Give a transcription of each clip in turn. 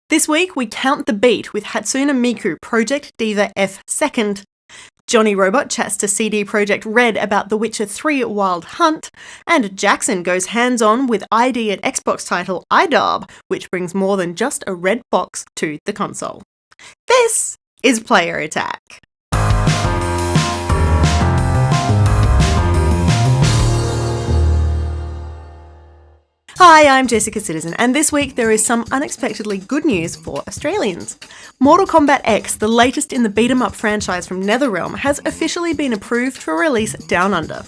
This week, we count the beat with Hatsune Miku Project Diva F 2nd. Jonny Robot chats to CD Projekt RED about The Witcher 3 Wild Hunt, and Jackson goes hands-on with ID at Xbox title IDARB, which brings more than just a red box to the console. This is Player Attack. Hi, I'm Jessica Citizen, and this week there is some unexpectedly good news for Australians. Mortal Kombat X, the latest in the beat-em-up franchise from NetherRealm, has officially been approved for release down under.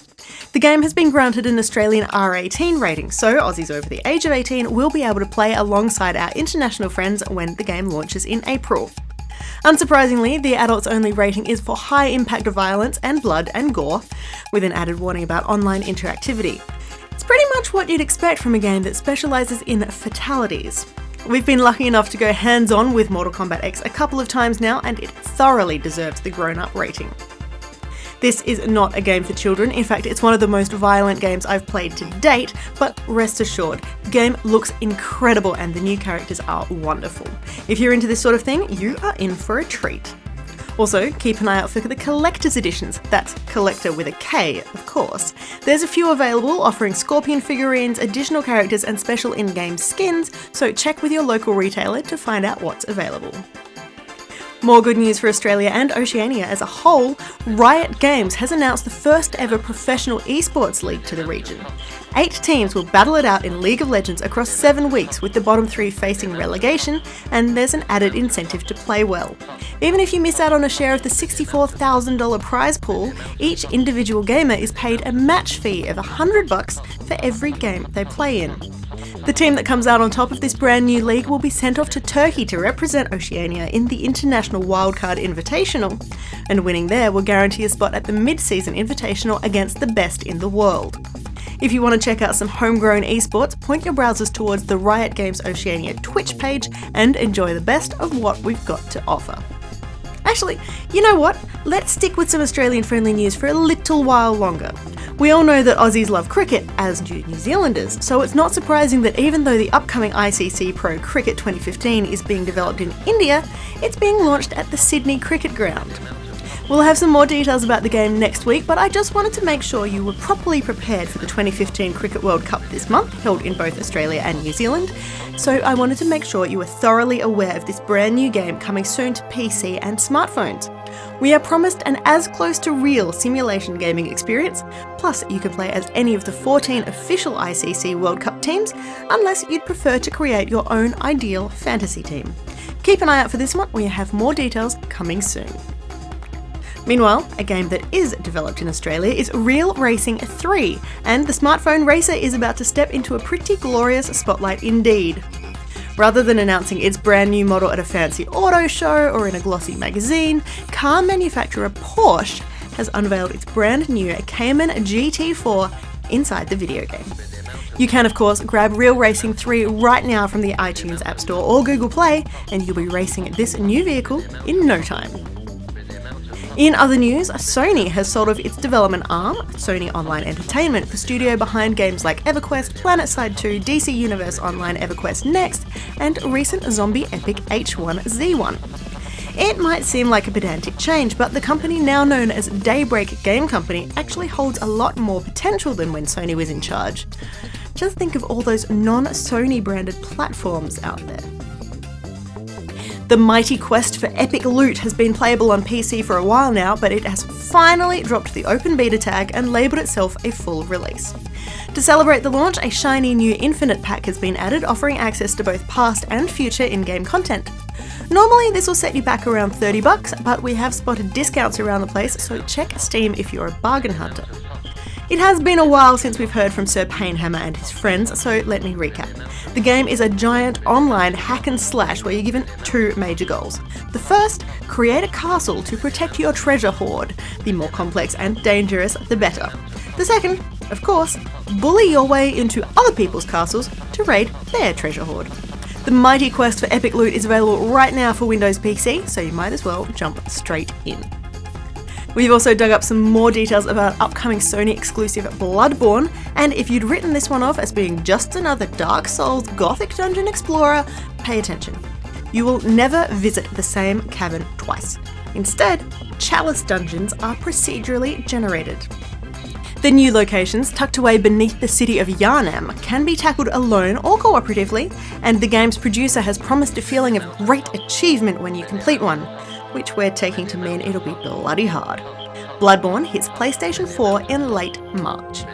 The game has been granted an Australian R18 rating, so Aussies over the age of 18 will be able to play alongside our international friends when the game launches in April. Unsurprisingly, the adults-only rating is for high impact of violence and blood and gore, with an added warning about online interactivity. It's pretty much what you'd expect from a game that specialises in fatalities. We've been lucky enough to go hands-on with Mortal Kombat X a couple of times now, and it thoroughly deserves the grown-up rating. This is not a game for children. In fact, it's one of the most violent games I've played to date, but rest assured, the game looks incredible and the new characters are wonderful. If you're into this sort of thing, you are in for a treat. Also, keep an eye out for the collector's editions. That's collector with a K, of course. There's a few available, offering Scorpion figurines, additional characters and special in-game skins, so check with your local retailer to find out what's available. More good news for Australia and Oceania as a whole. Riot Games has announced the first ever professional esports league to the region. 8 teams will battle it out in League of Legends across 7 weeks, with the bottom 3 facing relegation, and there's an added incentive to play well. Even if you miss out on a share of the $64,000 prize pool, each individual gamer is paid a match fee of $100 for every game they play in. The team that comes out on top of this brand new league will be sent off to Turkey to represent Oceania in the International Wildcard Invitational, and winning there will guarantee a spot at the mid-season Invitational against the best in the world. If you want to check out some homegrown esports, point your browsers towards the Riot Games Oceania Twitch page and enjoy the best of what we've got to offer. Actually, you know what? Let's stick with some Australian-friendly news for a little while longer. We all know that Aussies love cricket, as do New Zealanders, so it's not surprising that even though the upcoming ICC Pro Cricket 2015 is being developed in India, it's being launched at the Sydney Cricket Ground. We'll have some more details about the game next week, but I just wanted to make sure you were properly prepared for the 2015 Cricket World Cup this month, held in both Australia and New Zealand. So I wanted to make sure you were thoroughly aware of this brand new game coming soon to PC and smartphones. We are promised an as close to real simulation gaming experience, plus you can play as any of the 14 official ICC World Cup teams, unless you'd prefer to create your own ideal fantasy team. Keep an eye out for this one, we have more details coming soon. Meanwhile, a game that is developed in Australia is Real Racing 3, and the smartphone racer is about to step into a pretty glorious spotlight indeed. Rather than announcing its brand new model at a fancy auto show or in a glossy magazine, car manufacturer Porsche has unveiled its brand new Cayman GT4 inside the video game. You can, of course, grab Real Racing 3 right now from the iTunes App Store or Google Play, and you'll be racing this new vehicle in no time. In other news, Sony has sold off its development arm, Sony Online Entertainment, the studio behind games like EverQuest, PlanetSide 2, DC Universe Online EverQuest Next, and recent zombie epic H1Z1. It might seem like a pedantic change, but the company now known as Daybreak Game Company actually holds a lot more potential than when Sony was in charge. Just think of all those non-Sony branded platforms out there. The mighty quest for epic loot has been playable on PC for a while now, but it has finally dropped the open beta tag and labelled itself a full release. To celebrate the launch, a shiny new Infinite pack has been added, offering access to both past and future in-game content. Normally this will set you back around $30, but we have spotted discounts around the place, so check Steam if you're a bargain hunter. It has been a while since we've heard from Sir Painhammer and his friends, so let me recap. The game is a giant online hack and slash where you're given 2 major goals. The first, create a castle to protect your treasure hoard. The more complex and dangerous, the better. The second, of course, bully your way into other people's castles to raid their treasure hoard. The mighty quest for epic loot is available right now for Windows PC, so you might as well jump straight in. We've also dug up some more details about upcoming Sony exclusive Bloodborne, and if you'd written this one off as being just another Dark Souls Gothic dungeon explorer, pay attention. You will never visit the same cabin twice. Instead, chalice dungeons are procedurally generated. The new locations, tucked away beneath the city of Yarnam, can be tackled alone or cooperatively, and the game's producer has promised a feeling of great achievement when you complete one, which we're taking to mean it'll be bloody hard. Bloodborne hits PlayStation 4 in late March.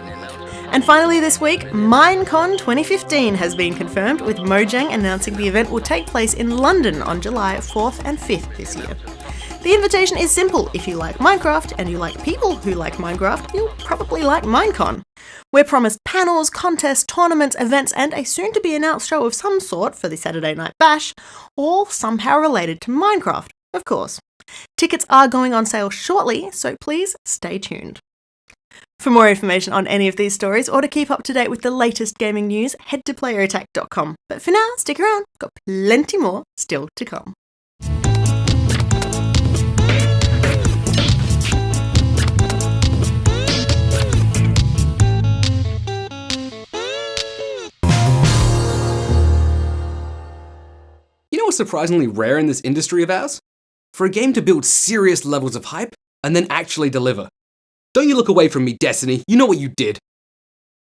And finally this week, Minecon 2015 has been confirmed, with Mojang announcing the event will take place in London on July 4th and 5th this year. The invitation is simple. If you like Minecraft and you like people who like Minecraft, you'll probably like Minecon. We're promised panels, contests, tournaments, events, and a soon-to-be-announced show of some sort for the Saturday Night Bash, all somehow related to Minecraft, of course. Tickets are going on sale shortly, so please stay tuned. For more information on any of these stories, or to keep up to date with the latest gaming news, head to playerattack.com. But for now, stick around, got plenty more still to come. You know what's surprisingly rare in this industry of ours? For a game to build serious levels of hype and then actually deliver. Don't you look away from me, Destiny, you know what you did.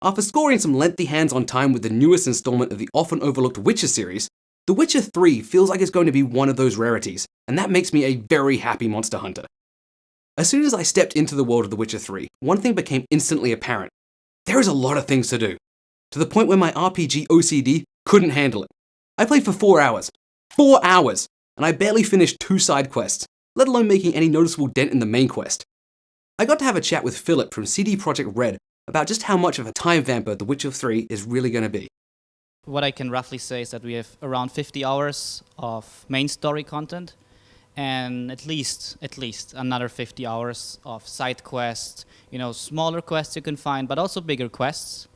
After scoring some lengthy hands-on time with the newest installment of the often overlooked Witcher series, The Witcher 3 feels like it's going to be one of those rarities, and that makes me a very happy monster hunter. As soon as I stepped into the world of The Witcher 3, one thing became instantly apparent. There is a lot of things to do, to the point where my RPG OCD couldn't handle it. I played for 4 hours. 4 hours! And I barely finished 2 side quests, let alone making any noticeable dent in the main quest. I got to have a chat with Philip from CD Projekt RED about just how much of a time vamper The Witcher 3 is really going to be. What I can roughly say is that we have around 50 hours of main story content and at least another 50 hours of side quests, smaller quests you can find, but also bigger quests.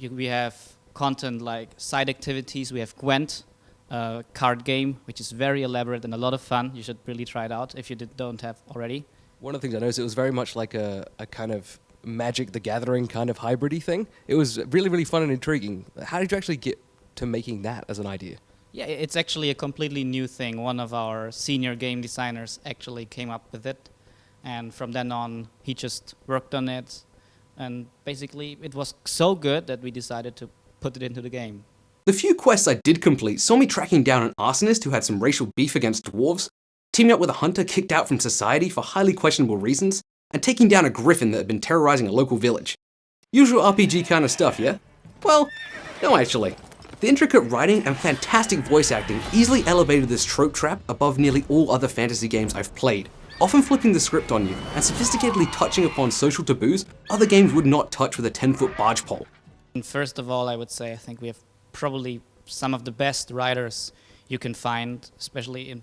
We have content like side activities, we have Gwent, a card game, which is very elaborate and a lot of fun. You should really try it out if you don't have already. One of the things I noticed, it was very much like a kind of Magic the Gathering kind of hybrid-y thing. It was really, really fun and intriguing. How did you actually get to making that as an idea? Yeah, it's actually a completely new thing. One of our senior game designers actually came up with it. And from then on, he just worked on it. And basically, it was so good that we decided to put it into the game. The few quests I did complete saw me tracking down an arsonist who had some racial beef against dwarves, teaming up with a hunter kicked out from society for highly questionable reasons, and taking down a griffin that had been terrorizing a local village. Usual RPG kind of stuff, yeah? Well, no actually. The intricate writing and fantastic voice acting easily elevated this trope trap above nearly all other fantasy games I've played, often flipping the script on you and sophisticatedly touching upon social taboos other games would not touch with a 10-foot barge pole. And first of all, I would say I think we have probably some of the best writers you can find, especially in,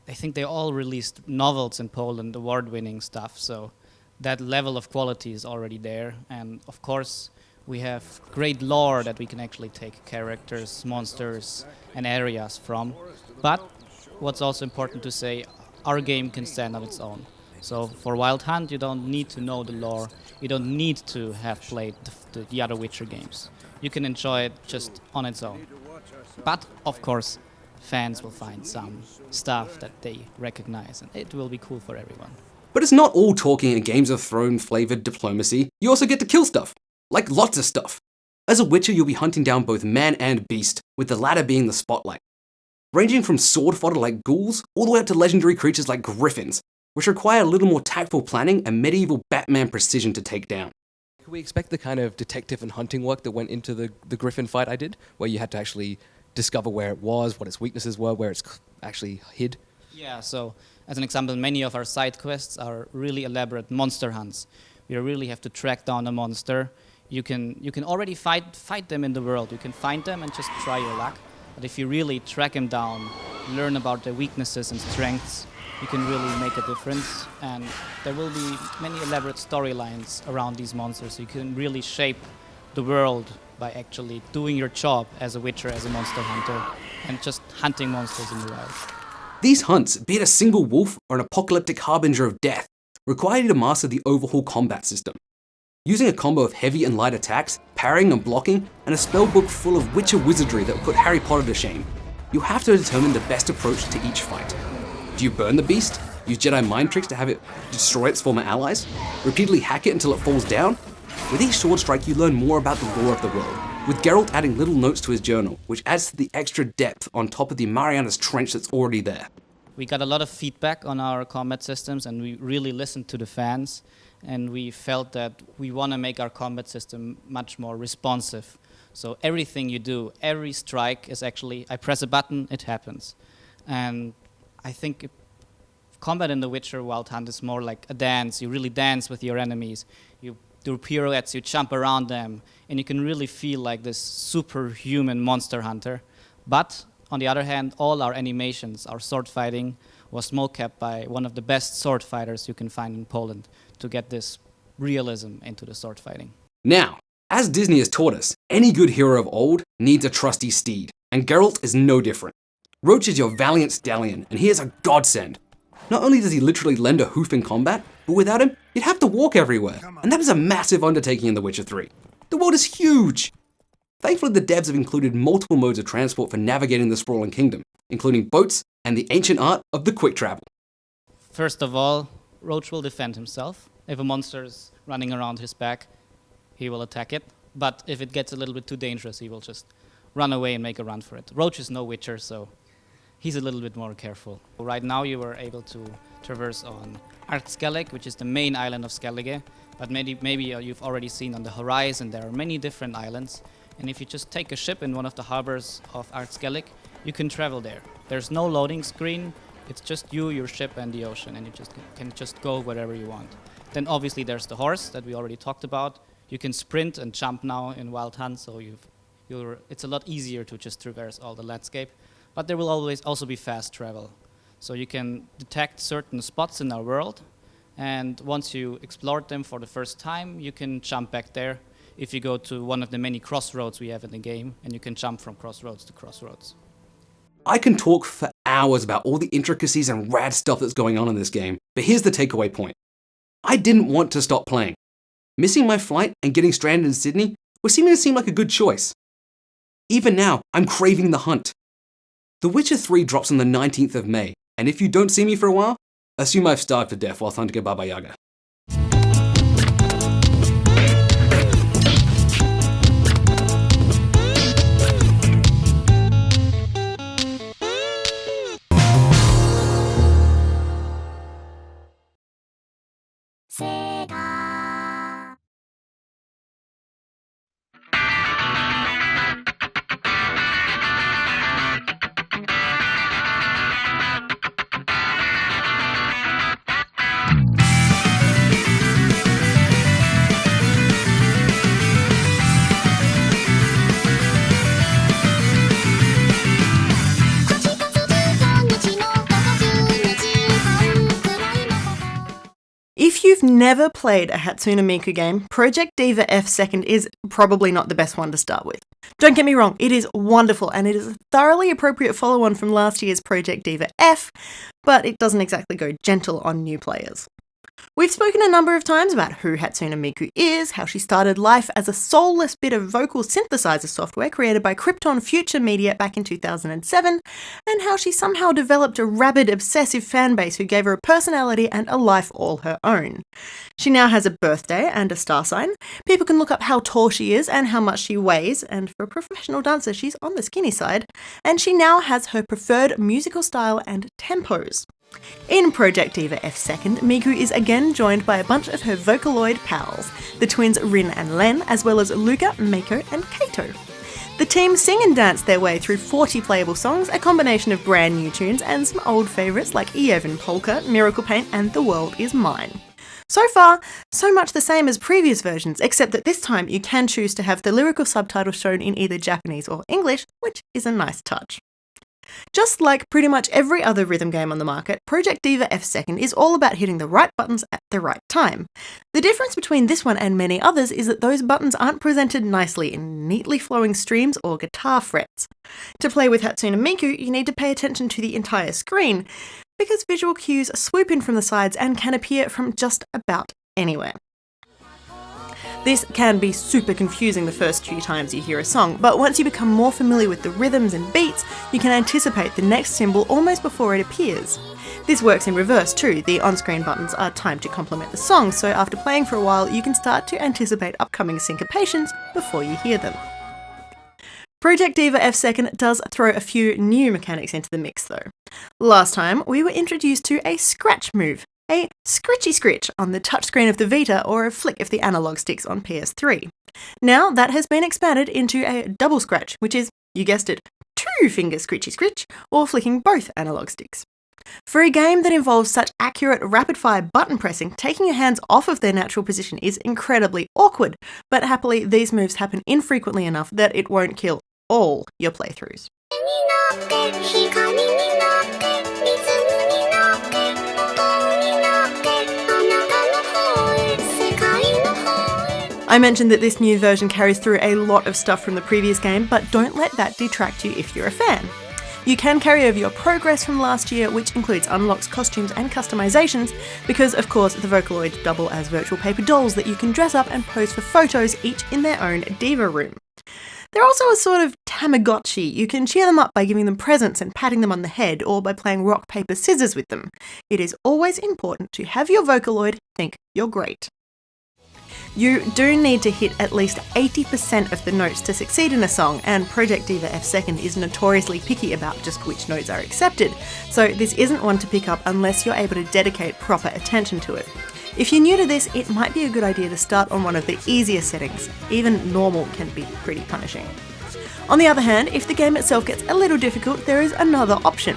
I think they all released novels in Poland, award-winning stuff, so that level of quality is already there. And of course, we have great lore that we can actually take characters, monsters, and areas from. But what's also important to say, our game can stand on its own. So for Wild Hunt, you don't need to know the lore, you don't need to have played the other Witcher games. You can enjoy it just on its own. But, of course, fans will find some stuff that they recognize, and it will be cool for everyone. But it's not all talking and Games of Thrones flavored diplomacy, you also get to kill stuff. Like lots of stuff. As a Witcher, you'll be hunting down both man and beast, with the latter being the spotlight. Ranging from sword fodder like ghouls, all the way up to legendary creatures like griffins, which require a little more tactful planning and medieval Batman precision to take down. Can we expect the kind of detective and hunting work that went into the griffin fight I did, where you had to actually discover where it was, what its weaknesses were, where it's actually hid? Yeah, so as an example, many of our side quests are really elaborate monster hunts. You really have to track down a monster. You can already fight them in the world. You can find them and just try your luck. But if you really track them down, learn about their weaknesses and strengths, you can really make a difference. And there will be many elaborate storylines around these monsters. You can really shape the world by actually doing your job as a Witcher, as a monster hunter, and just hunting monsters in the wild. These hunts, be it a single wolf or an apocalyptic harbinger of death, require you to master the overhaul combat system. Using a combo of heavy and light attacks, parrying and blocking, and a spellbook full of Witcher wizardry that will put Harry Potter to shame. you'll have to determine the best approach to each fight. Do you burn the beast? Use Jedi mind tricks to have it destroy its former allies? Repeatedly hack it until it falls down? With each sword strike, you learn more about the lore of the world, with Geralt adding little notes to his journal, which adds to the extra depth on top of the Marianas Trench that's already there. We got a lot of feedback on our combat systems, and we really listened to the fans, and we felt that we want to make our combat system much more responsive. So everything you do, every strike is actually, I press a button, it happens. And I think combat in The Witcher Wild Hunt is more like a dance. You really dance with your enemies. You do pirouettes, you jump around them, and you can really feel like this superhuman monster hunter. But on the other hand, all our animations, our sword fighting, was mocapped by one of the best sword fighters you can find in Poland to get this realism into the sword fighting. Now, as Disney has taught us, any good hero of old needs a trusty steed, and Geralt is no different. Roach is your valiant stallion, and he is a godsend. Not only does he literally lend a hoof in combat, but without him, you'd have to walk everywhere, and that is a massive undertaking in The Witcher 3. The world is huge! Thankfully, the devs have included multiple modes of transport for navigating the sprawling kingdom, including boats and the ancient art of the quick travel. First of all, Roach will defend himself. If a monster is running around his back, he will attack it. But if it gets a little bit too dangerous, he will just run away and make a run for it. Roach is no Witcher, so he's a little bit more careful. Right now you were able to traverse on Artskellig, which is the main island of Skellige. But maybe you've already seen on the horizon there are many different islands. And if you just take a ship in one of the harbors of Artskellig, you can travel there. There's no loading screen. It's just you, your ship, and the ocean, and you can just go wherever you want. Then obviously there's the horse that we already talked about. You can sprint and jump now in Wild Hunt, so it's a lot easier to just traverse all the landscape. But there will always also be fast travel. So you can detect certain spots in our world, and once you explored them for the first time, you can jump back there if you go to one of the many crossroads we have in the game, and you can jump from crossroads to crossroads. I can talk for hours about all the intricacies and rad stuff that's going on in this game, but here's the takeaway point. I didn't want to stop playing. Missing my flight and getting stranded in Sydney was seem like a good choice. Even now, I'm craving the hunt. The Witcher 3 drops on the 19th of May, and if you don't see me for a while, assume I've starved to death while hunting a Baba Yaga. If you've never played a Hatsune Miku game, Project Diva F 2nd is probably not the best one to start with. Don't get me wrong, it is wonderful and it is a thoroughly appropriate follow-on from last year's Project Diva F, but it doesn't exactly go gentle on new players. We've spoken a number of times about who Hatsune Miku is, how she started life as a soulless bit of vocal synthesizer software created by Krypton Future Media back in 2007, and how she somehow developed a rabid, obsessive fanbase who gave her a personality and a life all her own. She now has a birthday and a star sign. People can look up how tall she is and how much she weighs, and for a professional dancer, she's on the skinny side. And she now has her preferred musical style and tempos. In Project Diva F 2nd, Miku is again joined by a bunch of her Vocaloid pals, the twins Rin and Len, as well as Luca, Mako and Kaito. The team sing and dance their way through 40 playable songs, a combination of brand new tunes and some old favourites like Eovan Polka, Miracle Paint and The World Is Mine. So far, so much the same as previous versions, except that this time you can choose to have the lyrical subtitles shown in either Japanese or English, which is a nice touch. Just like pretty much every other rhythm game on the market, Project Diva F 2nd is all about hitting the right buttons at the right time. The difference between this one and many others is that those buttons aren't presented nicely in neatly flowing streams or guitar frets. To play with Hatsune Miku, you need to pay attention to the entire screen, because visual cues swoop in from the sides and can appear from just about anywhere. This can be super confusing the first few times you hear a song, but once you become more familiar with the rhythms and beats, you can anticipate the next symbol almost before it appears. This works in reverse too. The on-screen buttons are timed to complement the song, so after playing for a while, you can start to anticipate upcoming syncopations before you hear them. Project Diva F Second does throw a few new mechanics into the mix though. Last time, we were introduced to a scratch move, a scritchy scritch on the touchscreen of the Vita or a flick of the analog sticks on PS3. Now that has been expanded into a double scratch, which is, you guessed it, two-finger scritchy scritch, or flicking both analog sticks. For a game that involves such accurate rapid-fire button pressing, taking your hands off of their natural position is incredibly awkward, but happily these moves happen infrequently enough that it won't kill all your playthroughs. I mentioned that this new version carries through a lot of stuff from the previous game, but don't let that detract you if you're a fan. You can carry over your progress from last year, which includes unlocks, costumes and customizations, because of course the Vocaloids double as virtual paper dolls that you can dress up and pose for photos, each in their own Diva room. They're also a sort of Tamagotchi. You can cheer them up by giving them presents and patting them on the head, or by playing rock, paper, scissors with them. It is always important to have your Vocaloid think you're great. You do need to hit at least 80% of the notes to succeed in a song, and Project Diva F Second is notoriously picky about just which notes are accepted, so this isn't one to pick up unless you're able to dedicate proper attention to it. If you're new to this, it might be a good idea to start on one of the easier settings. Even normal can be pretty punishing. On the other hand, if the game itself gets a little difficult, there is another option.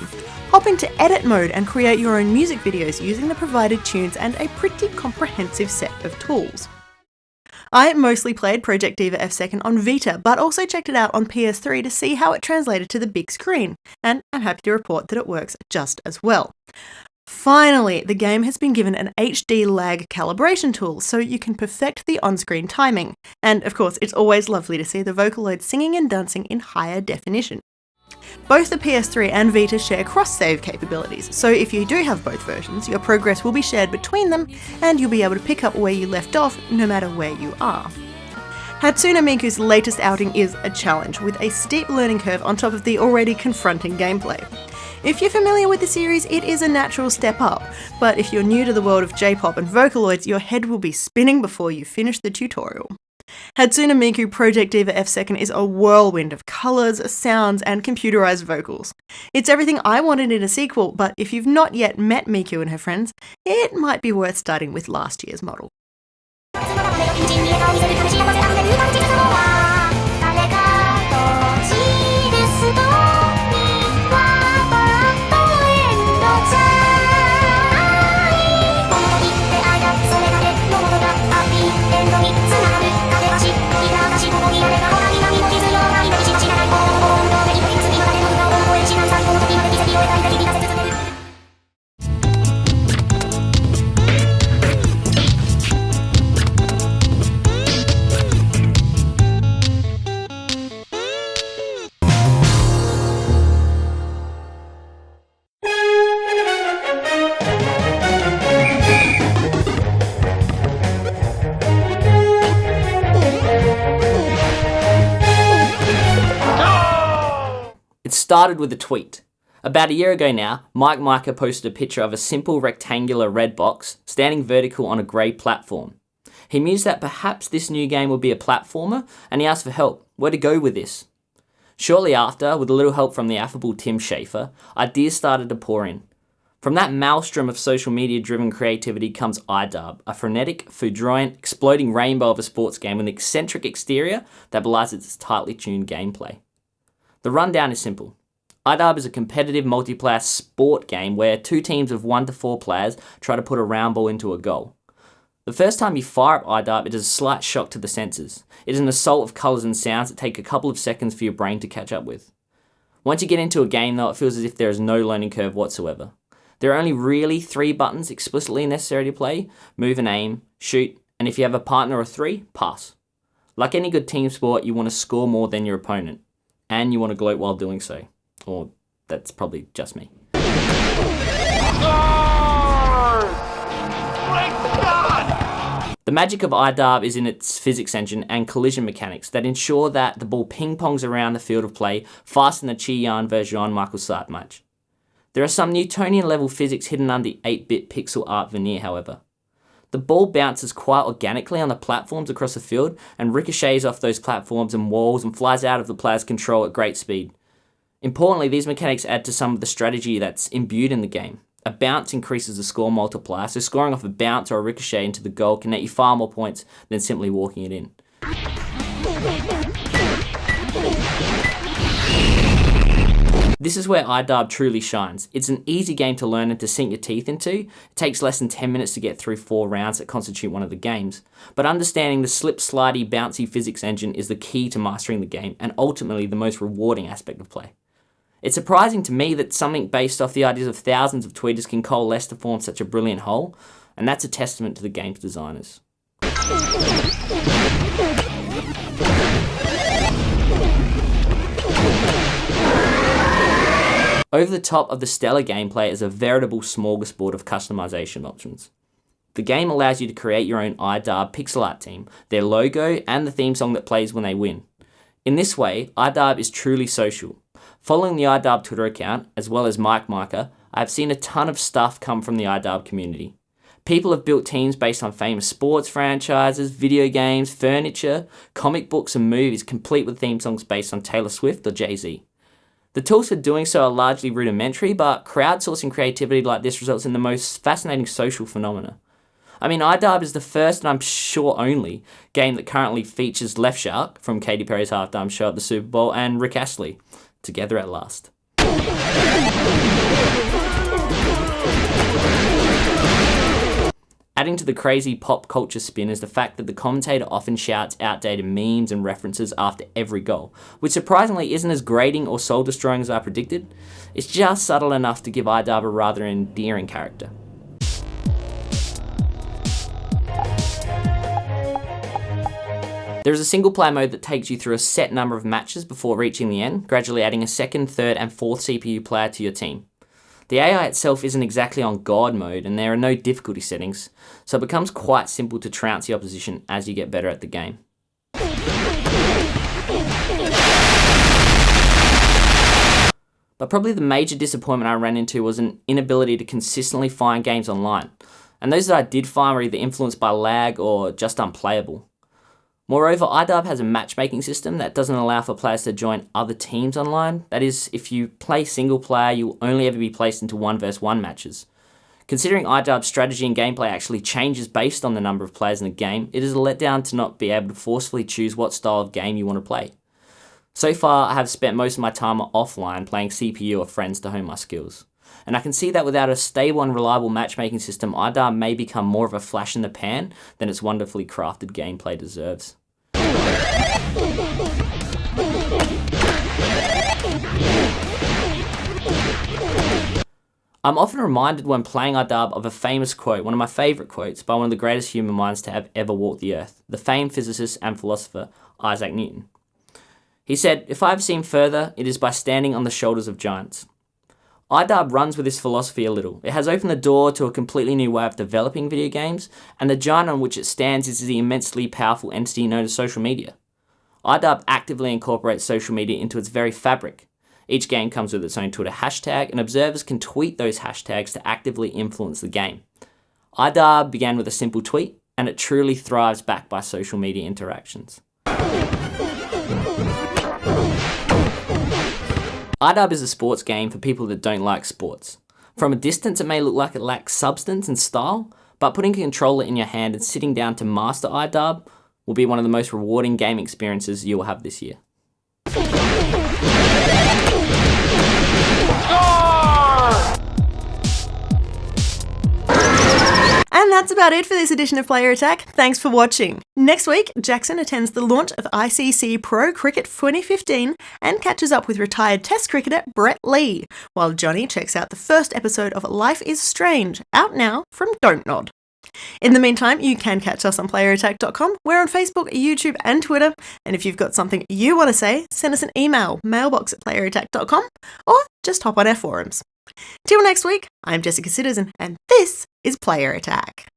Hop into edit mode and create your own music videos using the provided tunes and a pretty comprehensive set of tools. I mostly played Project Diva F Second on Vita, but also checked it out on PS3 to see how it translated to the big screen, and I'm happy to report that it works just as well. Finally, the game has been given an HD lag calibration tool, so you can perfect the on-screen timing. And of course, it's always lovely to see the Vocaloid singing and dancing in higher definition. Both the PS3 and Vita share cross-save capabilities, so if you do have both versions, your progress will be shared between them, and you'll be able to pick up where you left off no matter where you are. Hatsune Miku's latest outing is a challenge, with a steep learning curve on top of the already confronting gameplay. If you're familiar with the series, it is a natural step up, but if you're new to the world of J-pop and Vocaloids, your head will be spinning before you finish the tutorial. Hatsune Miku Project Diva F Second is a whirlwind of colours, sounds and computerised vocals. It's everything I wanted in a sequel, but if you've not yet met Miku and her friends, it might be worth starting with last year's model. It started with a tweet. About a year ago now, Mike Micah posted a picture of a simple rectangular red box standing vertical on a grey platform. He mused that perhaps this new game would be a platformer, and he asked for help, where to go with this. Shortly after, with a little help from the affable Tim Schafer, ideas started to pour in. From that maelstrom of social media driven creativity comes IDUB, a frenetic, foudroyant, exploding rainbow of a sports game with an eccentric exterior that belies its tightly tuned gameplay. The rundown is simple. IDARB is a competitive multiplayer sport game where two teams of 1 to 4 players try to put a round ball into a goal. The first time you fire up IDARB, it is a slight shock to the senses. It is an assault of colours and sounds that take a couple of seconds for your brain to catch up with. Once you get into a game though, it feels as if there is no learning curve whatsoever. There are only really 3 buttons explicitly necessary to play: move and aim, shoot, and if you have a partner of 3, pass. Like any good team sport, you want to score more than your opponent. And you want to gloat while doing so. Or that's probably just me. The The magic of IDARB is in its physics engine and collision mechanics that ensure that the ball ping-pongs around the field of play faster than the Qian version Michael Sart match. There are some Newtonian-level physics hidden under the 8-bit pixel art veneer, however. The ball bounces quite organically on the platforms across the field and ricochets off those platforms and walls and flies out of the player's control at great speed. Importantly, these mechanics add to some of the strategy that's imbued in the game. A bounce increases the score multiplier, so scoring off a bounce or a ricochet into the goal can net you far more points than simply walking it in. This is where IDARB truly shines. It's an easy game to learn and to sink your teeth into. It takes less than 10 minutes to get through 4 rounds that constitute one of the games. But understanding the slip-slidey, bouncy physics engine is the key to mastering the game and ultimately the most rewarding aspect of play. It's surprising to me that something based off the ideas of thousands of tweeters can coalesce to form such a brilliant whole, and that's a testament to the game's designers. Over the top of the stellar gameplay is a veritable smorgasbord of customization options. The game allows you to create your own IDARB pixel art team, their logo, and the theme song that plays when they win. In this way, IDARB is truly social. Following the IDUB Twitter account, as well as Mike Micah, I have seen a ton of stuff come from the IDUB community. People have built teams based on famous sports franchises, video games, furniture, comic books and movies, complete with theme songs based on Taylor Swift or Jay-Z. The tools for doing so are largely rudimentary, but crowdsourcing creativity like this results in the most fascinating social phenomena. I mean, IDUB is the first, and I'm sure only, game that currently features Left Shark from Katy Perry's halftime show at the Super Bowl and Rick Astley, together at last. Adding to the crazy pop culture spin is the fact that the commentator often shouts outdated memes and references after every goal, which surprisingly isn't as grating or soul-destroying as I predicted. It's just subtle enough to give IDUB a rather endearing character. There is a single player mode that takes you through a set number of matches before reaching the end, gradually adding a second, third and fourth CPU player to your team. The AI itself isn't exactly on God mode and there are no difficulty settings, so it becomes quite simple to trounce the opposition as you get better at the game. But probably the major disappointment I ran into was an inability to consistently find games online, and those that I did find were either influenced by lag or just unplayable. Moreover, IDUB has a matchmaking system that doesn't allow for players to join other teams online. That is, if you play single player, you'll only ever be placed into 1 vs 1 matches. Considering IDUB's strategy and gameplay actually changes based on the number of players in the game, it is a letdown to not be able to forcefully choose what style of game you want to play. So far, I have spent most of my time offline playing CPU or friends to hone my skills. And I can see that without a stable and reliable matchmaking system, IDUB may become more of a flash in the pan than its wonderfully crafted gameplay deserves. I'm often reminded when playing IDUB of a famous quote, one of my favourite quotes, by one of the greatest human minds to have ever walked the earth, the famed physicist and philosopher Isaac Newton. He said, "If I have seen further, it is by standing on the shoulders of giants." IDUB runs with this philosophy a little. It has opened the door to a completely new way of developing video games, and the giant on which it stands is the immensely powerful entity known as social media. IDUB actively incorporates social media into its very fabric. Each game comes with its own Twitter hashtag, and observers can tweet those hashtags to actively influence the game. IDUB began with a simple tweet, and it truly thrives backed by social media interactions. IDUB is a sports game for people that don't like sports. From a distance, it may look like it lacks substance and style, but putting a controller in your hand and sitting down to master IDUB will be one of the most rewarding game experiences you will have this year. And that's about it for this edition of Player Attack. Thanks for watching. Next week, Jackson attends the launch of ICC Pro Cricket 2015 and catches up with retired Test cricketer Brett Lee, while Jonny checks out the first episode of Life is Strange, out now from Don't Nod. In the meantime, you can catch us on playerattack.com. We're on Facebook, YouTube and Twitter. And if you've got something you want to say, send us an email, mailbox@playerattack.com, or just hop on our forums. Till next week, I'm Jessica Citizen, and this is Player Attack.